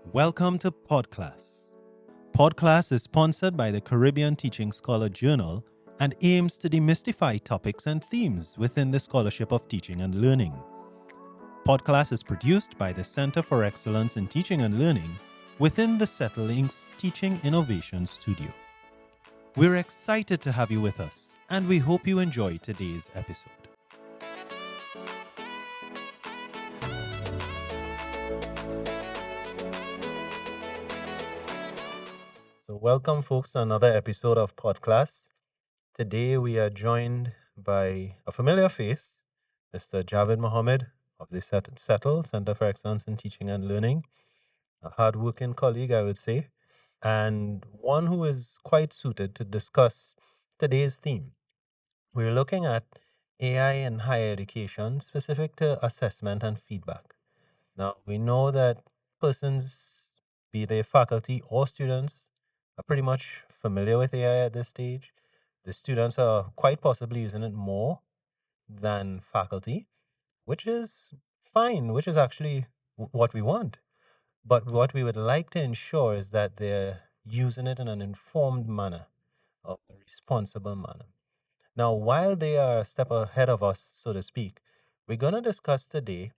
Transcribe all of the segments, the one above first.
Welcome to PodClass. PodClass is sponsored by the Caribbean Teaching Scholar Journal and aims to demystify topics and themes within the scholarship of teaching and learning. PodClass is produced by the Center for Excellence in Teaching and Learning within the CETL Inc.'s Teaching Innovation Studio. We're excited to have you with us, and we hope you enjoy today's episode. So, welcome, folks, to another episode of PodClass. Today, we are joined by a familiar face, Mr. Javed Mohammed of the CETL, Center for Excellence in Teaching and Learning, a hardworking colleague, I would say, and one who is quite suited to discuss today's theme. We're looking at AI in higher education, specific to assessment and feedback. Now, we know that persons, be they faculty or students, are pretty much familiar with AI at this stage. The students are quite possibly using it more than faculty, which is fine, which is actually what we want. But what we would like to ensure is that they're using it in an informed manner, a responsible manner. Now, while they are a step ahead of us, so to speak, we're going to discuss today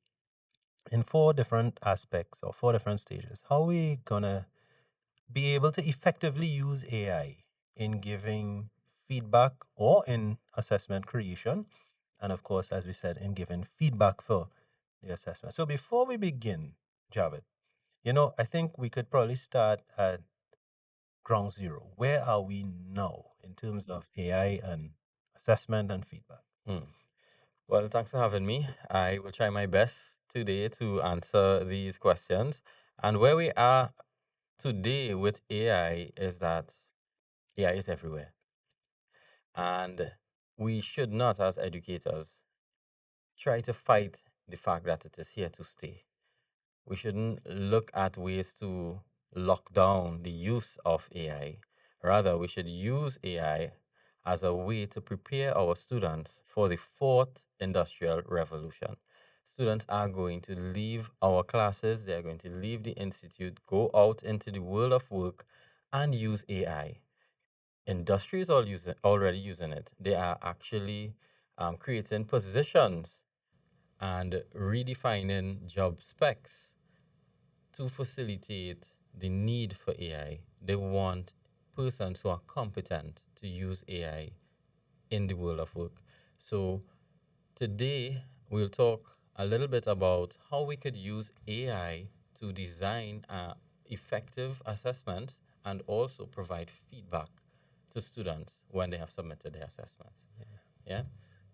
in four different aspects or four different stages how we going to be able to effectively use AI in giving feedback or in assessment creation. And of course, as we said, in giving feedback for the assessment. So before we begin, Javed, I think we could probably start at ground zero. Where are we now in terms of AI and assessment and feedback? Well, thanks for having me. I will try my best today to answer these questions. And where we are today with AI is that AI is everywhere. And we should not, as educators, try to fight the fact that it is here to stay. We shouldn't look at ways to lock down the use of AI. Rather, we should use AI as a way to prepare our students for the fourth industrial revolution. Students are going to leave our classes, they are going to leave the institute, go out into the world of work, and use AI. Industry is already using it. They are actually creating positions and redefining job specs to facilitate the need for AI. They want persons who are competent to use AI in the world of work. So today we'll talk a little bit about how we could use AI to design effective assessments and also provide feedback to students when they have submitted their assessments. Yeah.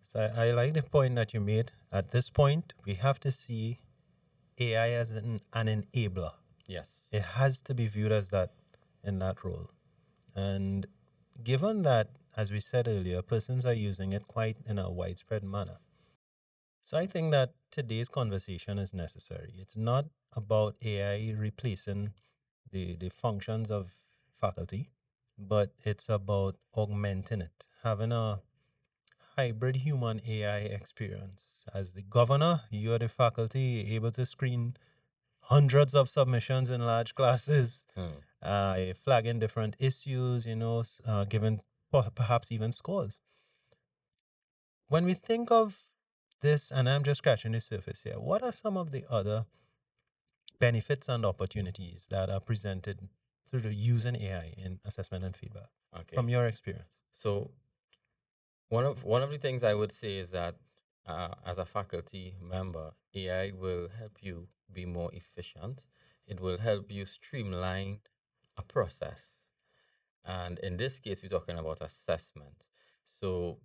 So I like the point that you made. At this point, we have to see AI as an enabler. Yes. It has to be viewed as that in that role. And given that, as we said earlier, persons are using it quite in a widespread manner. So I think that today's conversation is necessary. It's not about AI replacing the functions of faculty, but it's about augmenting it, having a hybrid human AI experience. As the governor, you're the faculty able to screen hundreds of submissions in large classes, flagging different issues, giving perhaps even scores. When we think of this, and I'm just scratching the surface here, what are some of the other benefits and opportunities that are presented through the using AI in assessment and feedback from your experience? So one of the things I would say is that as a faculty member, AI will help you be more efficient. It will help you streamline a process. And in this case, we're talking about assessment. So,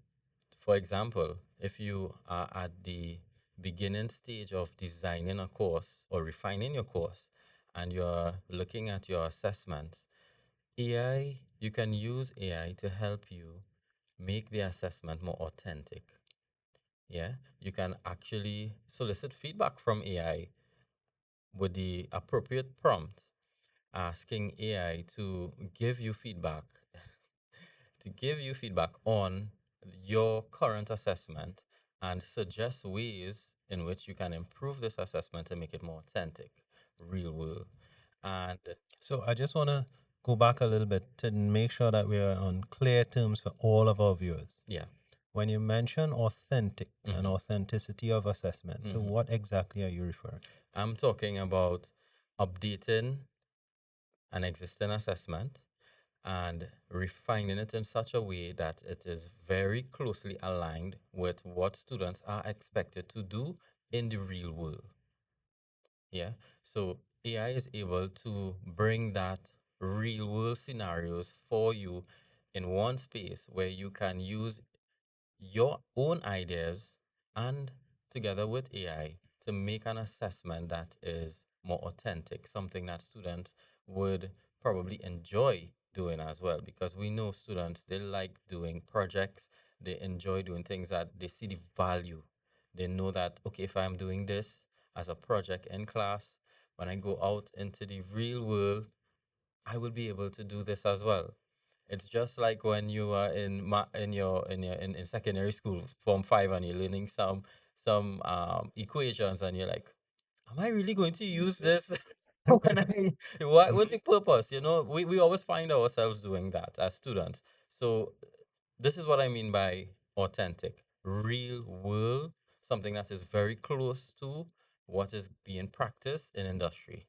for example, if you are at the beginning stage of designing a course or refining your course and you're looking at your assessments, you can use AI to help you make the assessment more authentic. Yeah, you can actually solicit feedback from AI with the appropriate prompt, asking AI to give you feedback, to give you feedback on your current assessment and suggest ways in which you can improve this assessment to make it more authentic, real world. And So I just want to go back a little bit to make sure that we are on clear terms for all of our viewers. yeah. When you mention authentic and Mhm. authenticity of assessment, to what exactly are you referring? I'm talking about updating an existing assessment and refining it in such a way that it is very closely aligned with what students are expected to do in the real world. Yeah. So AI is able to bring that real world scenarios for you in one space where you can use your own ideas and together with AI to make an assessment that is more authentic, something that students would probably enjoy doing as well. Because we know students, they like doing projects, they enjoy doing things that they see the value. They know that, okay, if I'm doing this as a project in class, when I go out into the real world, I will be able to do this as well. It's just like when you are in secondary school, form 5, and you're learning some equations, and you're like, "Am I really going to use this?" when what's the purpose? We always find ourselves doing that as students. So this is what I mean by authentic, real world, something that is very close to what is being practiced in industry.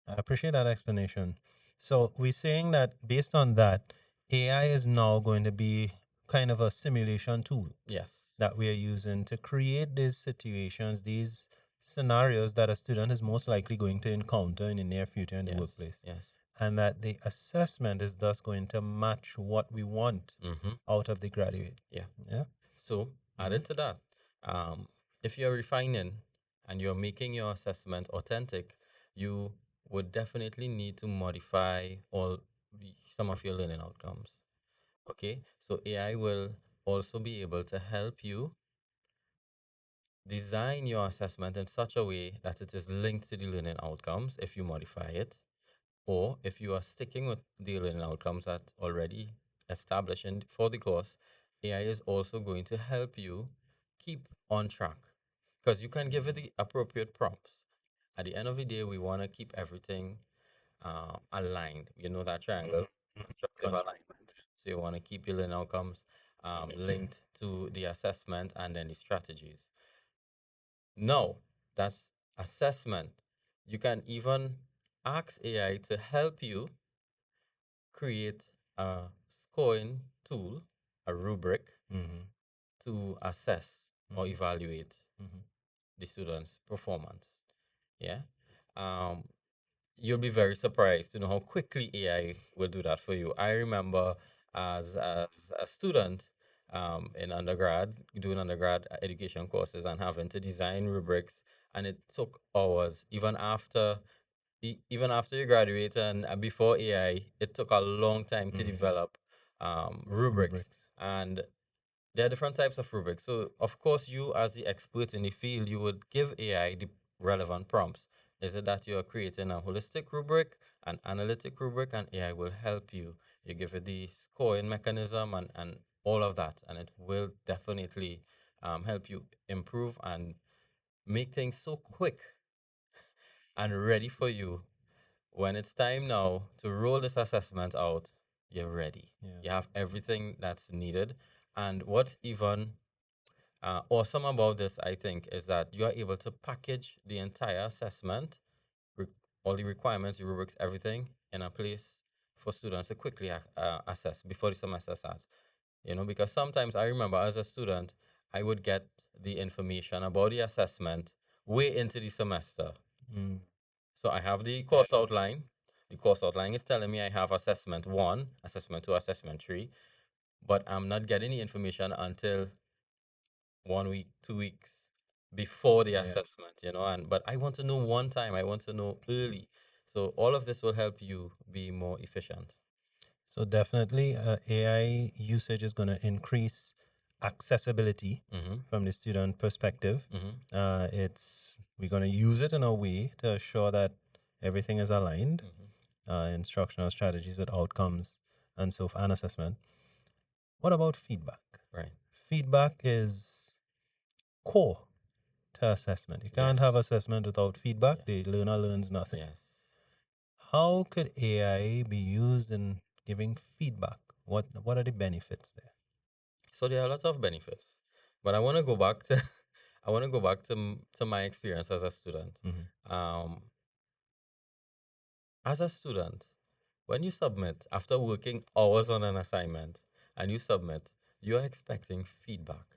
I appreciate that explanation. So we're saying that based on that, AI is now going to be kind of a simulation tool Yes. that we are using to create these situations, these scenarios that a student is most likely going to encounter in the near future in the Yes. workplace. Yes. And that the assessment is thus going to match what we want Mm-hmm. out of the graduate. Yeah. Yeah. So, Mhm. added to that, if you're refining and you're making your assessment authentic, you would definitely need to modify some of your learning outcomes. Okay, so AI will also be able to help you design your assessment in such a way that it is linked to the learning outcomes if you modify it, or if you are sticking with the learning outcomes that already established for the course, AI is also going to help you keep on track because you can give it the appropriate prompts. At the end of the day, we want to keep everything aligned. You know that triangle, constructive alignment. So you want to keep your learning outcomes linked to the assessment and then the strategies. No, that's assessment. You can even ask AI to help you create a scoring tool, a rubric, Mhm. to assess or Mhm. evaluate Mhm. the student's performance. Yeah. Um, you'll be very surprised to know how quickly AI will do that for you. I remember as a student in undergrad, doing undergrad education courses and having to design rubrics, and it took hours, even after you graduate and before AI, it took a long time to Mhm. develop rubrics. Rubrics. And there are different types of rubrics. So, of course, you as the expert in the field, you would give AI the relevant prompts. Is it that you are creating a holistic rubric, an analytic rubric, and AI will help you? You give it the scoring mechanism and all of that, and it will definitely help you improve and make things so quick and ready for you when it's time now to roll this assessment out, you're ready. Yeah. You have everything that's needed. And what's even awesome about this, I think, is that you are able to package the entire assessment, re- all the requirements, the rubrics, everything in a place for students to quickly assess before the semester starts. Because sometimes I remember as a student, I would get the information about the assessment way into the semester. Mm. So I have the course outline. The course outline is telling me I have assessment 1, assessment 2, assessment 3, but I'm not getting the information until 1 week, 2 weeks before the Yeah. assessment, and but I want to know one time, I want to know early. So all of this will help you be more efficient. So definitely, AI usage is going to increase accessibility Mm-hmm. from the student perspective. Mm-hmm. It's we're going to use it in a way to assure that everything is aligned, Mm-hmm. instructional strategies with outcomes and and assessment. What about feedback? Right. Feedback is core to assessment. You can't Yes. have assessment without feedback. The Yes. learner learns nothing. Yes. How could AI be used in giving feedback? What are the benefits there? So there are lots of benefits, but I want to go back to I want to go back to to my experience as a student. Mm-hmm. Um, as a student, when you submit after working hours on an assignment and you submit, you are expecting feedback.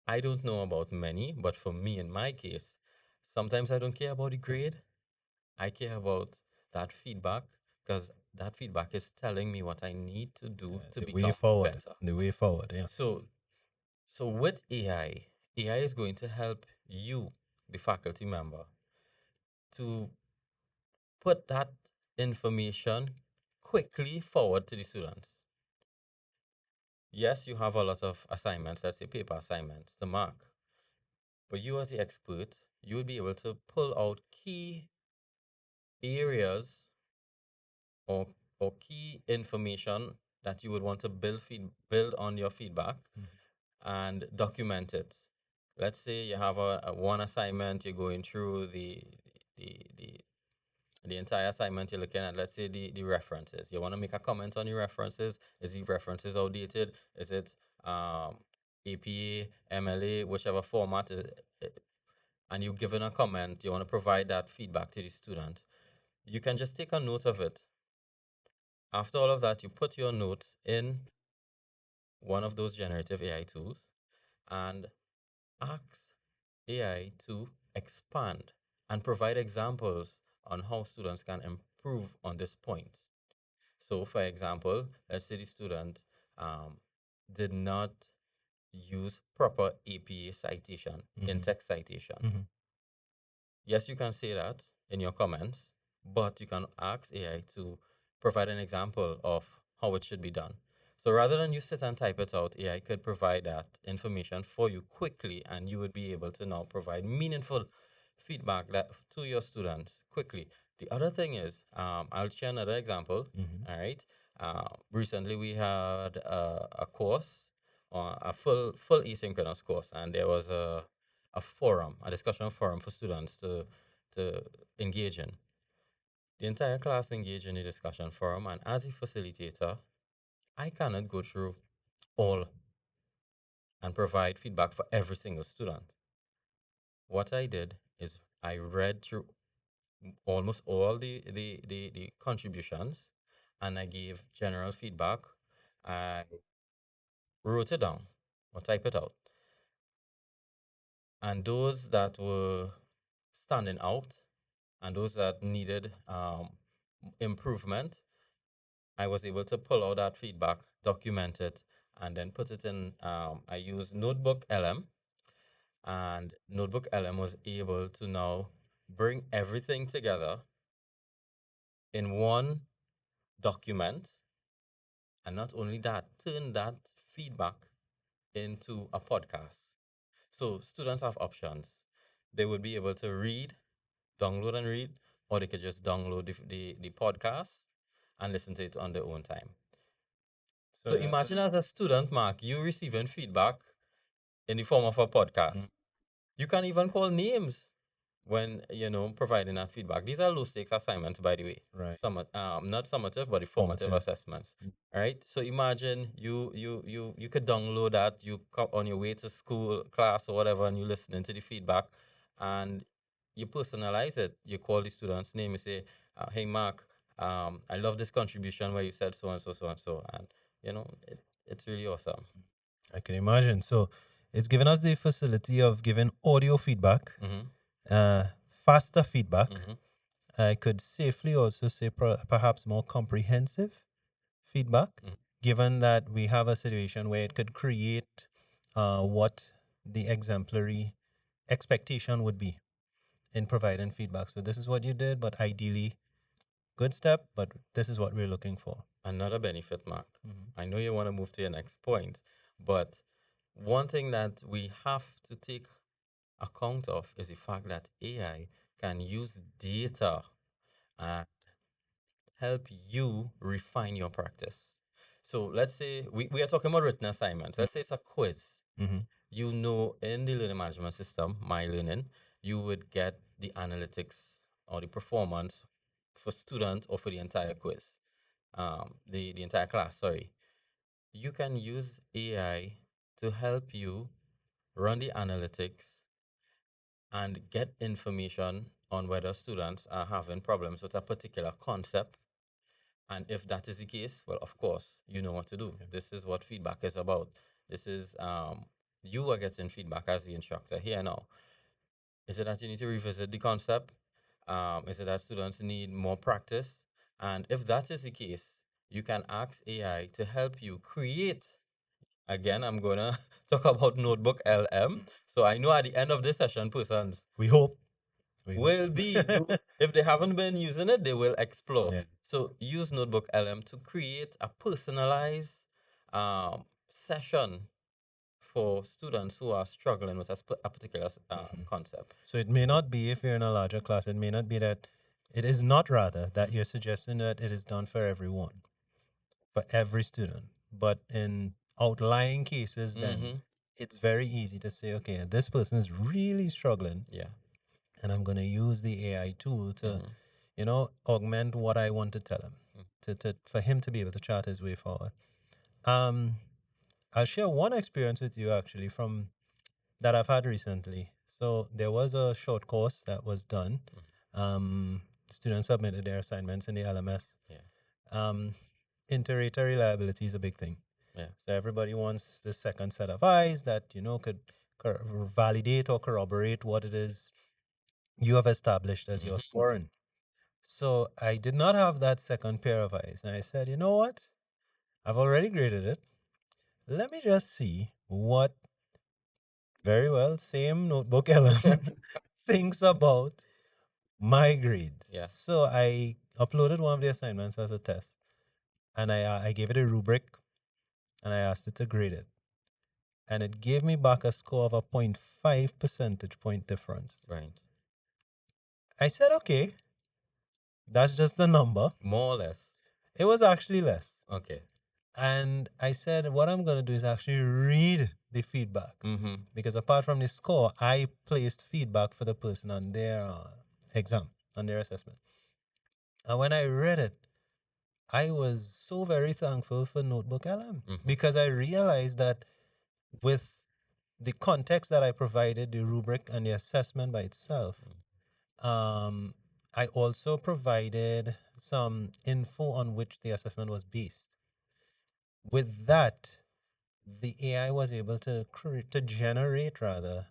I don't know about many, but for me, in my case, sometimes I don't care about the grade. I care about that feedback because that feedback is telling me what I need to do to The way become forward. better. The way forward. Yeah. So, so with AI is going to help you, the faculty member, to put that information quickly forward to the students. Yes, you have a lot of assignments, let's say paper assignments to mark, but you as the expert, you will be able to pull out key areas or key information that you would want to build on your feedback and document it. Let's say you have a one assignment, you're going through the the the entire assignment, you're looking at, let's say, the references. You want to make a comment on the references. Is the references outdated? Is it APA, MLA, whichever format is it, and you're given a comment, you want to provide that feedback to the student. You can just take a note of it. After all of that, you put your notes in one of those generative AI tools and ask AI to expand and provide examples on how students can improve on this point. So, for example, let's say the student um, did not use proper APA citation, in text citation. Mm-hmm. Yes, you can say that in your comments, but you can ask AI to provide an example of how it should be done. So rather than you sit and type it out, AI could provide that information for you quickly, and you would be able to now provide meaningful feedback that to your students quickly. The other thing is, I'll share another example. Mm-hmm. All right. Recently, we had a course, a full asynchronous course, and there was a forum, a discussion forum for students to engage in. The entire class engaged in the discussion forum, and as a facilitator, I cannot go through all and provide feedback for every single student. What I did is I read through almost all the contributions and I gave general feedback. I wrote it down or type it out. And those that were standing out and those that needed improvement, I was able to pull out that feedback, document it, and then put it in. I used Notebook LM, and Notebook LM was able to now bring everything together in one document, and not only that, turn that feedback into a podcast. So students have options. They would be able to download and read, or they could just download the podcast and listen to it on their own time. So So imagine as a student, Mark, you receiving feedback in the form of a podcast. You can even call names when providing that feedback. These are low stakes assignments, by the way. right. Not summative, but the formative Formative. assessments. All right. So imagine you could download that. You come on your way to school, class, or whatever, and you listening to the feedback, and you personalize it. You call the student's name. You say, "Hey, Mark, I love this contribution where you said so and so, so and so," and it's really awesome. I can imagine. So it's given us the facility of giving audio feedback, Mm-hmm. faster feedback. Mm-hmm. I could safely also say perhaps more comprehensive feedback, Mm-hmm. given that we have a situation where it could create what the exemplary expectation would be in providing feedback. So this is what you did, but ideally, good step, but this is what we're looking for. Another benefit, Mark. Mm-hmm. I know you want to move to your next point, but one thing that we have to take account of is the fact that AI can use data and help you refine your practice. So let's say we are talking about written assignments. Let's say it's a quiz. Mm-hmm. you know, in the learning management system, my learning, you would get the analytics or the performance for students or for the entire quiz, the entire class, sorry. You can use AI to help you run the analytics and get information on whether students are having problems with a particular concept. And if that is the case, well, of course, you know what to do. This is what feedback is about. This is you are getting feedback as the instructor here now. Is it that you need to revisit the concept? Is it that students need more practice? And if that is the case, you can ask AI to help you create. Again, I'm gonna talk about Notebook LM. So I know at the end of this session, persons We hope. We hope. will be if they haven't been using it, they will explore. Yeah. So use Notebook LM to create a personalized session for students who are struggling with a particular concept. So it may not be, if you're in a larger class, it may not be that, it is not rather that you're suggesting that it is done for everyone, for every student. But in outlying cases, then it's very easy to say, okay, this person is really struggling, Yeah. and I'm going to use the AI tool to, augment what I want to tell him, for him to be able to chart his way forward. I'll share one experience with you actually from that I've had recently. So there was a short course that was done. Students submitted their assignments in the LMS. Yeah. Inter-rater reliability is a big thing. Yeah. So everybody wants the second set of eyes that could validate or corroborate what it is you have established as your scoring. So I did not have that second pair of eyes, and I said, you know what? I've already graded it. Let me just see what, very well, same notebook element thinks about my grades. Yeah. So I uploaded one of the assignments as a test, and I gave it a rubric, and I asked it to grade it, and it gave me back a score of a 0.5 percentage point difference. Right. I said, okay, that's just the number. More or less. It was actually less. Okay. And I said, what I'm going to do is actually read the feedback. Because apart from the score, I placed feedback for the person on their exam, on their assessment. And when I read it, I was so very thankful for Notebook LM because I realized that with the context that I provided, the rubric and the assessment by itself, I also provided some info on which the assessment was based. With that, the AI was able to generate rather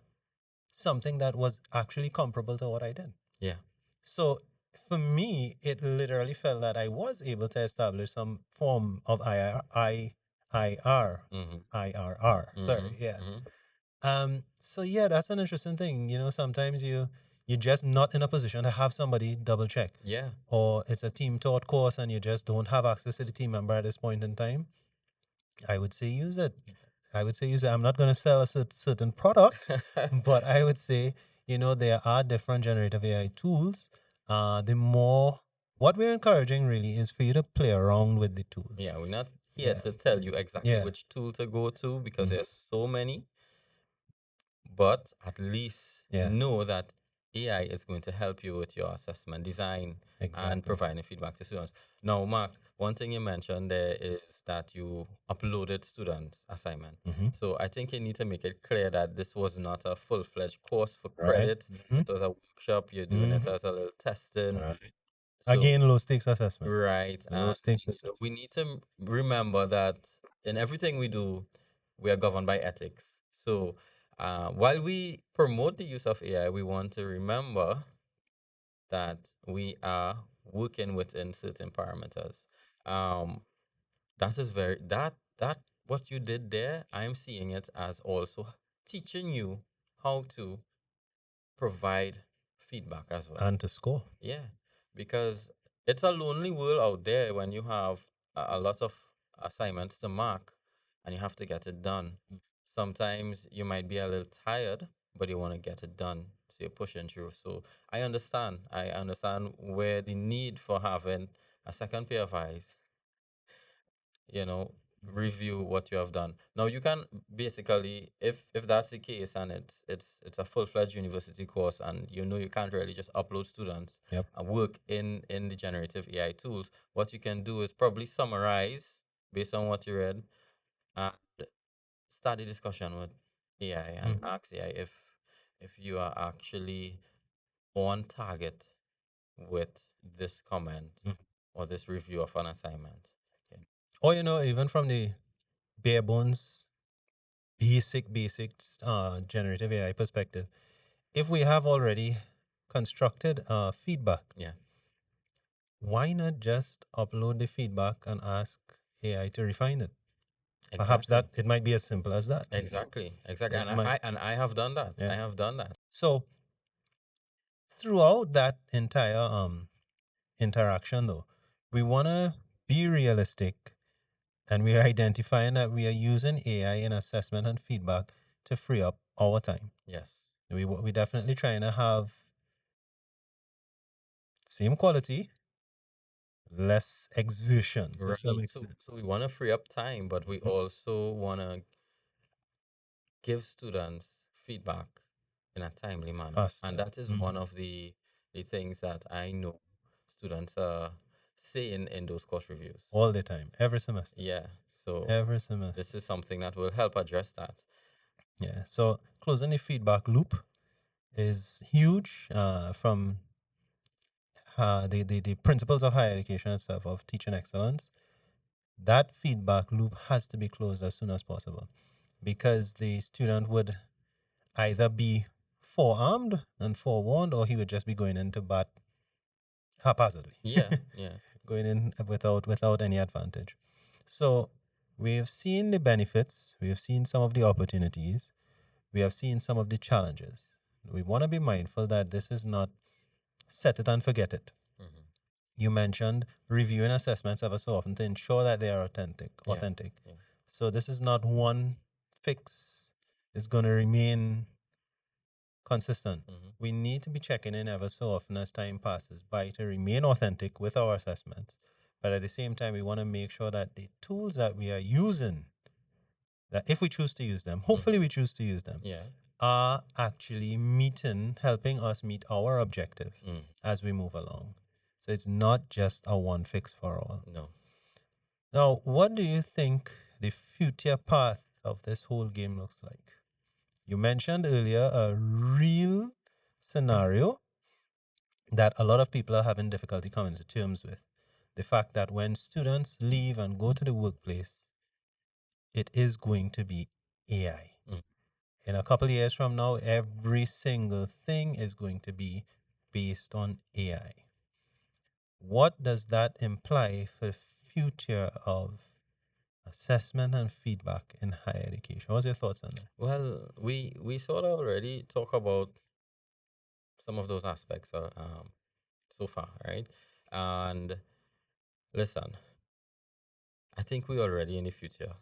something that was actually comparable to what I did. Yeah. So for me, it literally felt that I was able to establish some form of IRR. Sorry, yeah. So yeah, that's an interesting thing. Sometimes you're just not in a position to have somebody double check. Yeah. Or it's a team taught course and you just don't have access to the team member at this point in time. I would say use it. I'm not going to sell a certain product, but I would say, there are different generative AI tools. What we're encouraging really is for you to play around with the tools. Yeah, we're not here to tell you exactly which tool to go to because there's so many. But at least know that AI is going to help you with your assessment design and providing feedback to students. Now, Mark, one thing you mentioned there is that you uploaded students' assignment. So I think you need to make it clear that this was not a full-fledged course for credit. It was a workshop. You're doing it as a little testing. So, again, low stakes assessment. Right. Low stakes assessment. We need to remember that in everything we do, we are governed by ethics. So while we promote the use of AI, we want to remember that we are working within certain parameters. That is that what you did there, I'm seeing it as also teaching you how to provide feedback as well. And to score. Yeah, because it's a lonely world out there when you have a lot of assignments to mark and you have to get it done. Sometimes you might be a little tired, but you want to get it done. So you're pushing through. So I understand. I understand where the need for having a second pair of eyes, you know, review what you have done. Now you can basically, if that's the case, and it's a full fledged university course, and you know you can't really just upload students Yep. and work in the generative AI tools. What you can do is probably summarize based on what you read and start a discussion with AI and Mhm. ask AI if you are actually on target with this comment Mhm. or this review of an assignment. Okay. Or, even from the bare bones, basic generative AI perspective, if we have already constructed feedback, Yeah. why not just upload the feedback and ask AI to refine it? Perhaps Exactly. that it might be as simple as that. Exactly. Exactly. It And might, I have done that. I yeah. have done that. So throughout that entire interaction, though, we want to be realistic, and we are identifying that we are using AI in assessment and feedback to free up our time. Yes. We definitely trying to have same quality, less exertion to some Right. So extent. so we want to free up time, but we Mhm. also want to give students feedback in a timely manner. And Faster. that is one Mhm. of the things that I know students are saying in those course reviews. All the time, every semester. Yeah. So Every this semester. is something that will help address that. Yeah. So closing the feedback loop is huge from the principles of higher education itself, of teaching excellence. That feedback loop has to be closed as soon as possible, because the student would either be forearmed and forewarned, or he would just be going into bat haphazardly, Yeah. Yeah. going in without any advantage. So we have seen the benefits, we have seen some of the opportunities, we have seen some of the challenges. We want to be mindful that this is not set it and forget it. Hmm. You mentioned reviewing assessments ever so often to ensure that they are authentic. Yeah. Authentic. Yeah. So this is not one fix. It's going to remain consistent. Hmm. We need to be checking in ever so often as time passes by to remain authentic with our assessments. But at the same time, we want to make sure that the tools that we are using, that if we choose to use them, Hmm. hopefully we choose to use them, Yeah. are actually helping us meet our objective Mm. as we move along. So it's not just a one fix for all. No. Now, what do you think the future path of this whole game looks like? You mentioned earlier a real scenario that a lot of people are having difficulty coming to terms with. The fact that when students leave and go to the workplace, it is going to be AI. Mm. In a couple of years from now, every single thing is going to be based on AI. What does that imply for the future of assessment and feedback in higher education? What's your thoughts on that? Well, we sort of already talk about some of those aspects so far, right? And listen, I think we're already in the future.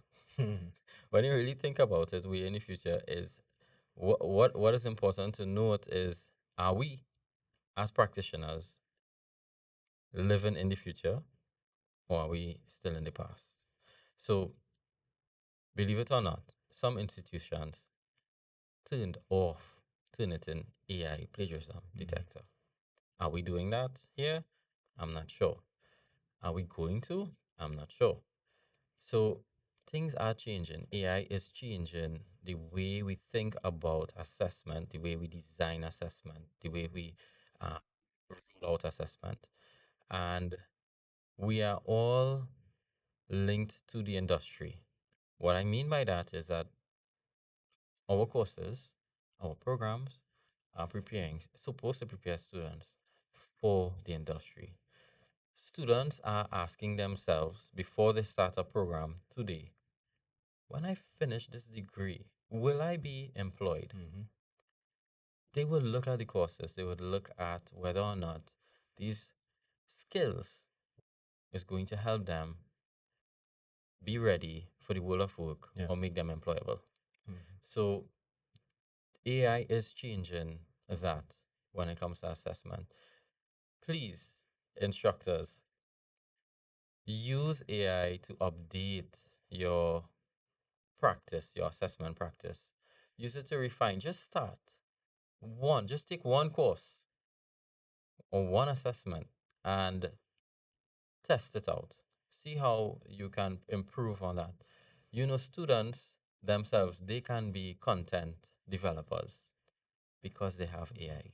When you really think about it, we in the future is what is important to note is, are we as practitioners living in the future, or are we still in the past? So believe it or not, some institutions turned off Turnitin AI plagiarism Mhm. detector. Are we doing that here? I'm not sure. Are we going to? I'm not sure. So things are changing. AI is changing the way we think about assessment, the way we design assessment, the way we roll out assessment. And we are all linked to the industry. What I mean by that is that our courses, our programs are supposed to prepare students for the industry. Students are asking themselves before they start a program today, when I finish this degree, will I be employed? Mhm. They would look at the courses, they would look at whether or not these skills is going to help them be ready for the world of work Yeah. or make them employable. Mhm. So AI is changing that when it comes to assessment. Please, instructors, use AI to update your practice, your assessment practice. Use it to refine. Just start just take one course or one assessment and test it out. See how you can improve on that. Students themselves, they can be content developers because they have AI.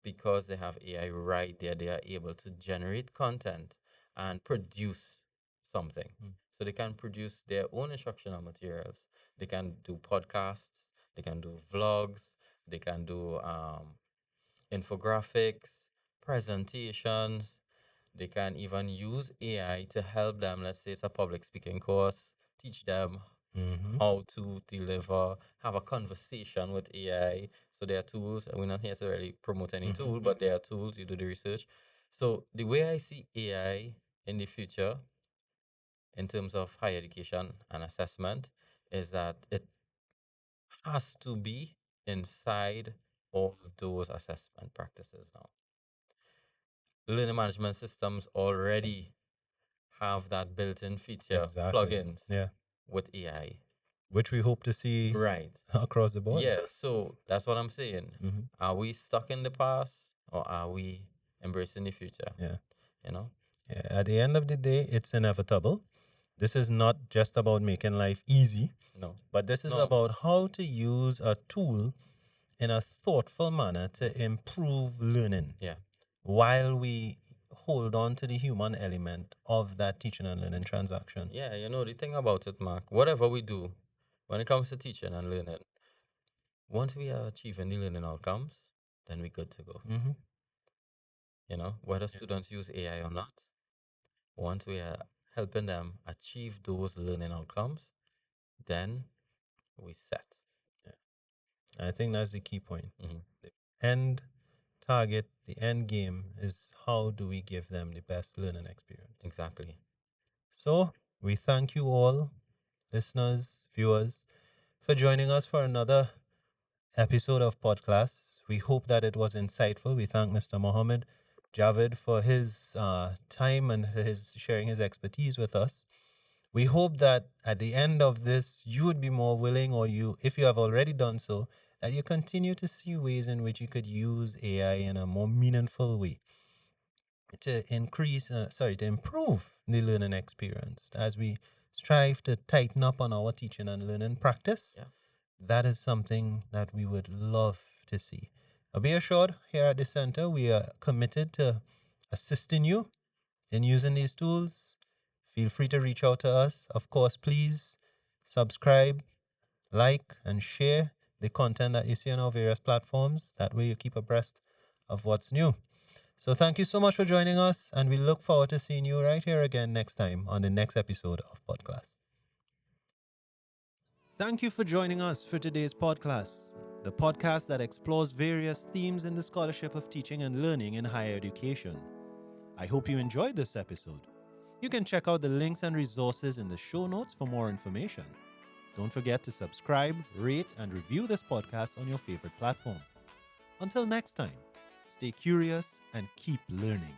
Because they have AI right there, they are able to generate content and produce something. So they can produce their own instructional materials. They can do podcasts, they can do vlogs, they can do infographics, presentations. They can even use AI to help them. Let's say it's a public speaking course, teach them how to deliver, have a conversation with AI. So there are tools, and we're not here to really promote any tool, but there are tools, you do the research. So the way I see AI in the future, in terms of higher education and assessment, is that it has to be inside all those assessment practices now. Learning management systems already have that built-in feature plugins with AI. Which we hope to see Right. across the board. Yeah, so that's what I'm saying. Are we stuck in the past or are we embracing the future? Yeah. Yeah, at the end of the day, it's inevitable. This is not just about making life easy. No. But this is about how to use a tool in a thoughtful manner to improve learning. Yeah. While we hold on to the human element of that teaching and learning transaction. Yeah, the thing about it, Mark, whatever we do, when it comes to teaching and learning, once we are achieving the learning outcomes, then we're good to go. Whether students use AI or not, once we are helping them achieve those learning outcomes, then we set. Yeah. I think that's the key point. The end target, the end game is how do we give them the best learning experience. Exactly. So we thank you all, listeners, viewers, for joining us for another episode of PodClass. We hope that it was insightful. We thank Mr. Mohammed Javed for his time and his sharing his expertise with us. We hope that at the end of this, you would be more willing, or if you have already done so, that you continue to see ways in which you could use AI in a more meaningful way to improve the learning experience as we strive to tighten up on our teaching and learning practice. Yeah. That is something that we would love to see. Be assured, here at the center, we are committed to assisting you in using these tools. Feel free to reach out to us. Of course, please subscribe, like, and share the content that you see on our various platforms. That way you keep abreast of what's new. So thank you so much for joining us, and we look forward to seeing you right here again next time on the next episode of PodClass. Thank you for joining us for today's PodClass, the podcast that explores various themes in the scholarship of teaching and learning in higher education. I hope you enjoyed this episode. You can check out the links and resources in the show notes for more information. Don't forget to subscribe, rate, and review this podcast on your favorite platform. Until next time, stay curious and keep learning.